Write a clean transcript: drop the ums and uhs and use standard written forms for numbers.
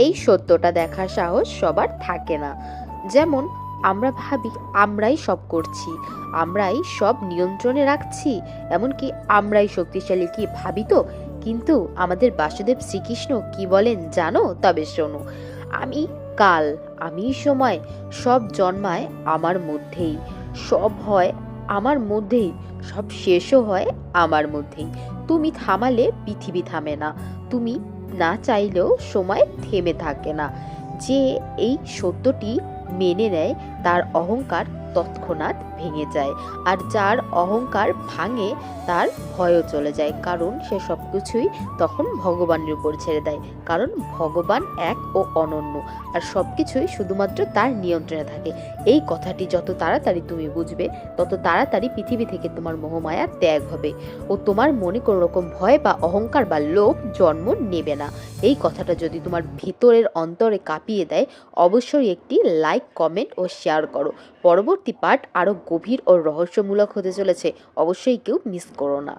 এই সত্যটা দেখার সাহস সবার থাকে না। যেমন আমরা ভাবি আমরাই সব করছি, আমরাই সব নিয়ন্ত্রণে রাখছি, এমনকি আমরাই শক্তিশালী, কি ভাবি তো। কিন্তু আমাদের বাসুদেব শ্রীকৃষ্ণ কি বলেন জানো? তবে শোনো। আমি কাল, আমি সময়, সব জন্মায় আমার মধ্যেই, সব হয় আমার মধ্যেই, সব শেষও হয় আমার মধ্যেই। তুমি থামালে পৃথিবী থামে না, তুমি না চাইলেও সময় থেমে থাকে না। যে এই সত্যটি মেনে নেয় তার অহংকার তৎক্ষণাৎ ভেঙে যায়, আর যার অহংকার ভাঙে তার ভয়ও চলে যায়, কারণ সে সবকিছুই তখন ভগবানের উপর ছেড়ে দেয়। কারণ ভগবান এক ও অনন্য, আর সবকিছুই শুধুমাত্র তার নিয়ন্ত্রণে থাকে। এই কথাটি যত তাড়াতাড়ি তুমি বুঝবে, তত তাড়াতাড়ি পৃথিবী থেকে তোমার মোহমায়া ত্যাগ হবে, ও তোমার মনে কোনো রকম ভয় বা অহংকার বা লোভ জন্ম নেবে না। এই কথাটা যদি তোমার ভিতরের অন্তরে কাঁপিয়ে দেয়, অবশ্যই একটি লাইক, কমেন্ট ও শেয়ার করো। পরবর্তী পার্ট আরও গভীর ও রহস্যমূলক হতে চলেছে, অবশ্যই কেউ মিস করো না।